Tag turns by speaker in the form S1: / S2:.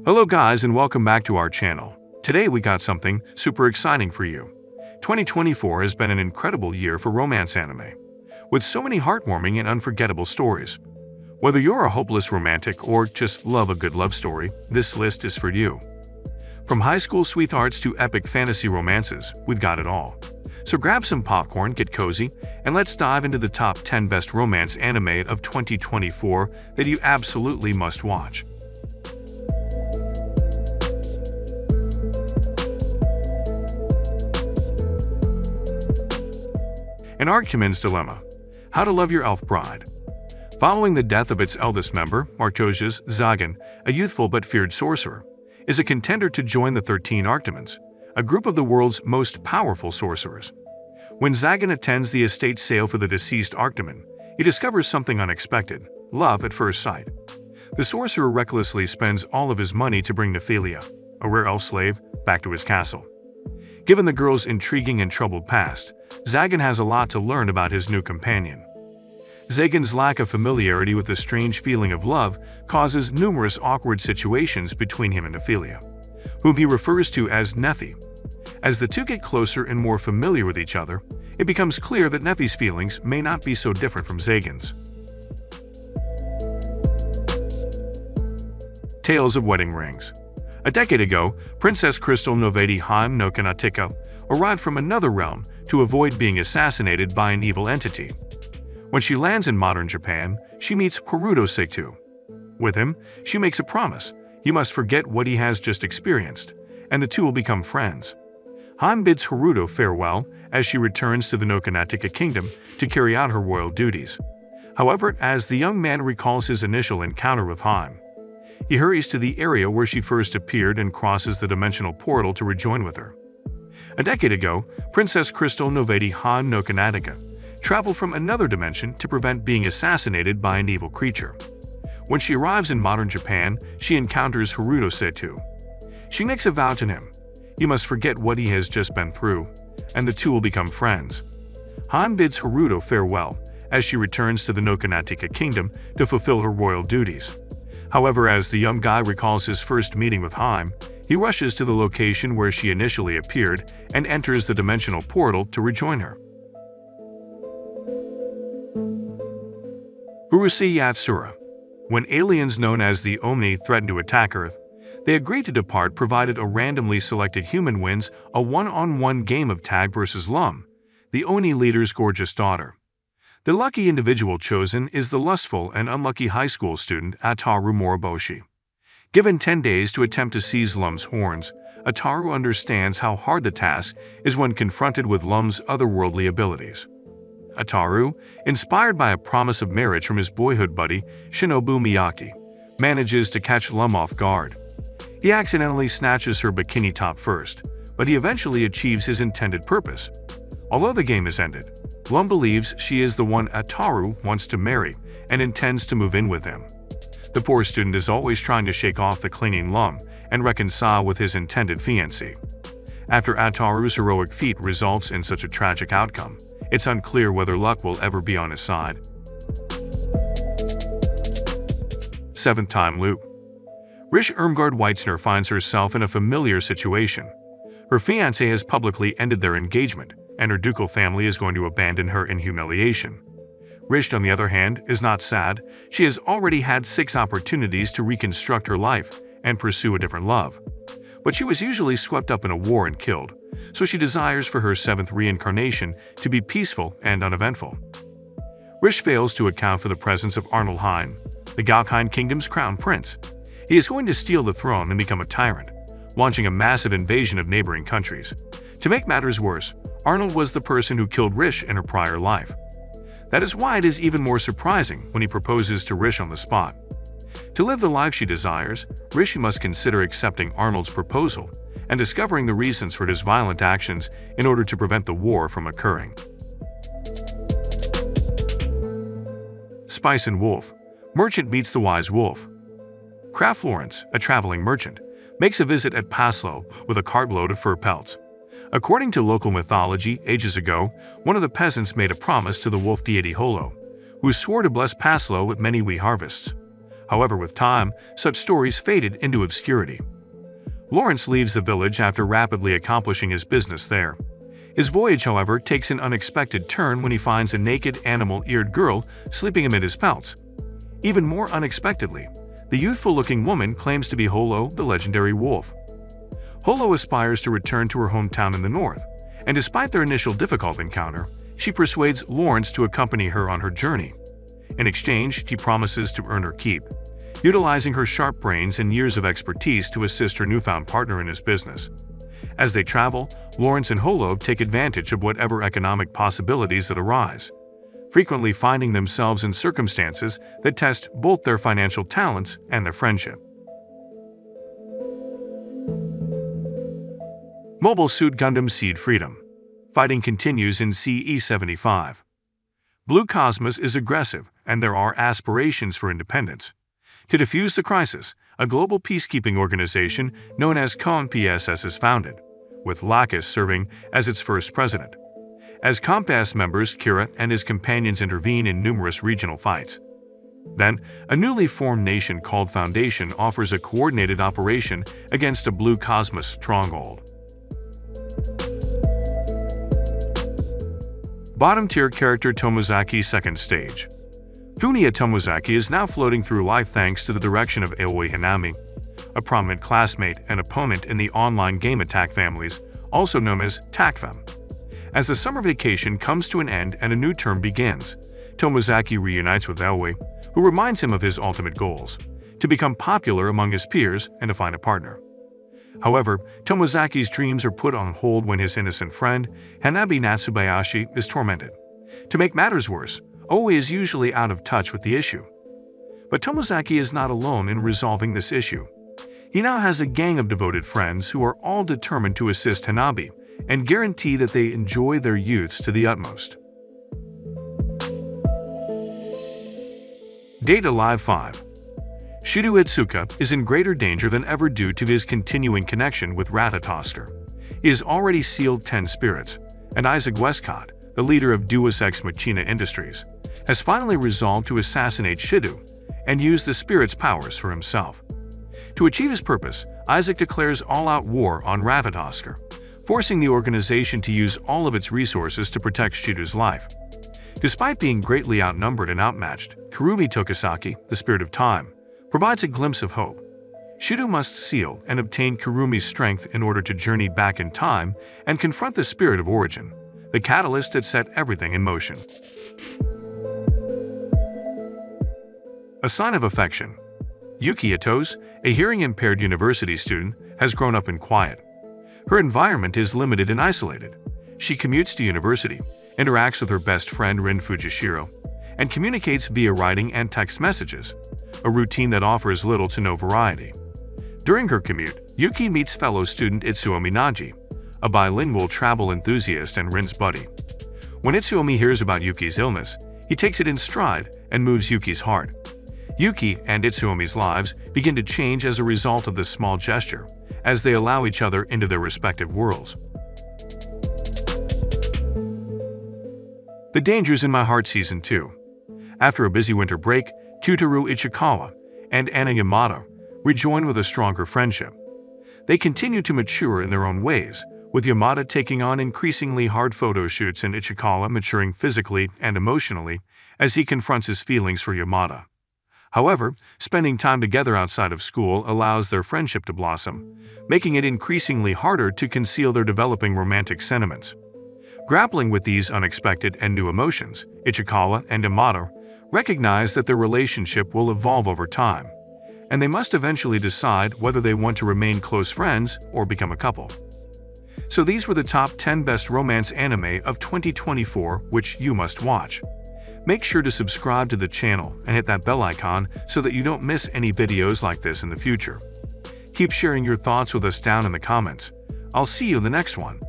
S1: Hello guys and welcome back to our channel. Today we got something super exciting for you. 2024 has been an incredible year for romance anime, with so many heartwarming and unforgettable stories. Whether you're a hopeless romantic or just love a good love story, this list is for you. From high school sweethearts to epic fantasy romances, we've got it all. So grab some popcorn, get cozy, and let's dive into the top 10 best romance anime of 2024 that you absolutely must watch. An Archdemon's Dilemma: How to Love Your Elf Bride. Following the death of its eldest member, Archdemon, Zagan, a youthful but feared sorcerer, is a contender to join the 13 Archdemons, a group of the world's most powerful sorcerers. When Zagan attends the estate sale for the deceased Archdemon, he discovers something unexpected: love at first sight. The sorcerer recklessly spends all of his money to bring Nephilia, a rare elf slave, back to his castle. Given the girl's intriguing and troubled past, Zagan has a lot to learn about his new companion. Zagan's lack of familiarity with the strange feeling of love causes numerous awkward situations between him and Nephilia, whom he refers to as Nephi. As the two get closer and more familiar with each other, it becomes clear that Nephi's feelings may not be so different from Zagan's. Tales of Wedding Rings. A decade ago, Princess Crystal Novedi Haim no Kanatika arrived from another realm to avoid being assassinated by an evil entity. When she lands in modern Japan, she meets Urusei Yatsura. With him, she makes a promise: he must forget what he has just experienced, and the two will become friends. Haim bids Haruto farewell as she returns to the Nokanatika kingdom to carry out her royal duties. However, as the young man recalls his initial encounter with Haim, he hurries to the area where she first appeared and crosses the dimensional portal to rejoin with her. A decade ago, Princess Crystal Novedi Haim no Kanatika traveled from another dimension to prevent being assassinated by an evil creature. When she arrives in modern Japan, she encounters Urusei Yatsura. She makes a vow to him: he must forget what he has just been through, and the two will become friends. Haim bids Haruto farewell as she returns to the Nokanatika kingdom to fulfill her royal duties. However, as the young guy recalls his first meeting with Haim, he rushes to the location where she initially appeared and enters the dimensional portal to rejoin her. Urusei Yatsura. When aliens known as the Omni threaten to attack Earth, they agree to depart provided a randomly selected human wins a one-on-one game of tag versus Lum, the Oni leader's gorgeous daughter. The lucky individual chosen is the lustful and unlucky high school student Ataru Moriboshi. Given 10 days to attempt to seize Lum's horns, Ataru understands how hard the task is when confronted with Lum's otherworldly abilities. Ataru, inspired by a promise of marriage from his boyhood buddy Shinobu Miyake, manages to catch Lum off guard. He accidentally snatches her bikini top first, but he eventually achieves his intended purpose. Although the game is ended, Lum believes she is the one Ataru wants to marry and intends to move in with him. The poor student is always trying to shake off the clinging Lum and reconcile with his intended fiancée. After Ataru's heroic feat results in such a tragic outcome, it's unclear whether luck will ever be on his side. 7th Time Loop. Rish Irmgard Weitzner finds herself in a familiar situation. Her fiancé has publicly ended their engagement, and her ducal family is going to abandon her in humiliation. Rish, on the other hand, is not sad. She has already had 6 opportunities to reconstruct her life and pursue a different love. But she was usually swept up in a war and killed, so she desires for her 7th reincarnation to be peaceful and uneventful. Rish fails to account for the presence of Arnold Heim, the Gaokine Kingdom's crown prince. He is going to steal the throne and become a tyrant, launching a massive invasion of neighboring countries. To make matters worse, Arnold was the person who killed Rish in her prior life. That is why it is even more surprising when he proposes to Rish on the spot. To live the life she desires, Rish must consider accepting Arnold's proposal and discovering the reasons for his violent actions in order to prevent the war from occurring. Spice and Wolf. Merchant meets the wise wolf. Kraft Lawrence, a traveling merchant, makes a visit at Paslow with a cartload of fur pelts. According to local mythology, ages ago, one of the peasants made a promise to the wolf deity Holo, who swore to bless Paslow with many wheat harvests. However, with time, such stories faded into obscurity. Lawrence leaves the village after rapidly accomplishing his business there. His voyage, however, takes an unexpected turn when he finds a naked, animal-eared girl sleeping amid his pelts. Even more unexpectedly, the youthful-looking woman claims to be Holo, the legendary wolf. Holo aspires to return to her hometown in the north, and despite their initial difficult encounter, she persuades Lawrence to accompany her on her journey. In exchange, he promises to earn her keep, utilizing her sharp brains and years of expertise to assist her newfound partner in his business. As they travel, Lawrence and Holo take advantage of whatever economic possibilities that arise, frequently finding themselves in circumstances that test both their financial talents and their friendship. Mobile Suit Gundam Seed Freedom. Fighting continues in CE-75. Blue Cosmos is aggressive, and there are aspirations for independence. To defuse the crisis, a global peacekeeping organization known as COMPSS is founded, with Lacus serving as its first president. As COMPSS members, Kira and his companions intervene in numerous regional fights. Then, a newly formed nation called Foundation offers a coordinated operation against a Blue Cosmos stronghold. Bottom-tier character Tomozaki Second Stage. Funia Tomozaki is now floating through life thanks to the direction of Aoi Hanami, a prominent classmate and opponent in the online game Attack Families, also known as TACFAM. As the summer vacation comes to an end and a new term begins, Tomozaki reunites with Aoi, who reminds him of his ultimate goals: to become popular among his peers and to find a partner. However, Tomozaki's dreams are put on hold when his innocent friend, Hanabi Natsubayashi, is tormented. To make matters worse, Aoi is usually out of touch with the issue. But Tomozaki is not alone in resolving this issue. He now has a gang of devoted friends who are all determined to assist Hanabi and guarantee that they enjoy their youths to the utmost. Data Live 5. Shido Itsuka is in greater danger than ever due to his continuing connection with Ratatosker. He has already sealed 10 spirits, and Isaac Westcott, the leader of Deus Ex Machina Industries, has finally resolved to assassinate Shido and use the spirit's powers for himself. To achieve his purpose, Isaac declares all-out war on Ratatosker, forcing the organization to use all of its resources to protect Shido's life. Despite being greatly outnumbered and outmatched, Kurumi Tokisaki, the spirit of time, provides a glimpse of hope. Shido must seal and obtain Kurumi's strength in order to journey back in time and confront the spirit of origin, the catalyst that set everything in motion. A sign of affection. Yuki Itos, a hearing-impaired university student, has grown up in quiet. Her environment is limited and isolated. She commutes to university, interacts with her best friend Rin Fujishiro, and communicates via writing and text messages, a routine that offers little to no variety. During her commute, Yuki meets fellow student Itsuomi Naji, a bilingual travel enthusiast and Rin's buddy. When Itsuomi hears about Yuki's illness, he takes it in stride and moves Yuki's heart. Yuki and Itsuomi's lives begin to change as a result of this small gesture, as they allow each other into their respective worlds. The Dangers in My Heart Season 2. After a busy winter break, Kyutaro Ichikawa and Anna Yamada rejoin with a stronger friendship. They continue to mature in their own ways, with Yamada taking on increasingly hard photo shoots and Ichikawa maturing physically and emotionally as he confronts his feelings for Yamada. However, spending time together outside of school allows their friendship to blossom, making it increasingly harder to conceal their developing romantic sentiments. Grappling with these unexpected and new emotions, Ichikawa and Yamada recognize that their relationship will evolve over time, and they must eventually decide whether they want to remain close friends or become a couple. So these were the top 10 best romance anime of 2024 which you must watch. Make sure to subscribe to the channel and hit that bell icon so that you don't miss any videos like this in the future. Keep sharing your thoughts with us down in the comments. I'll see you in the next one.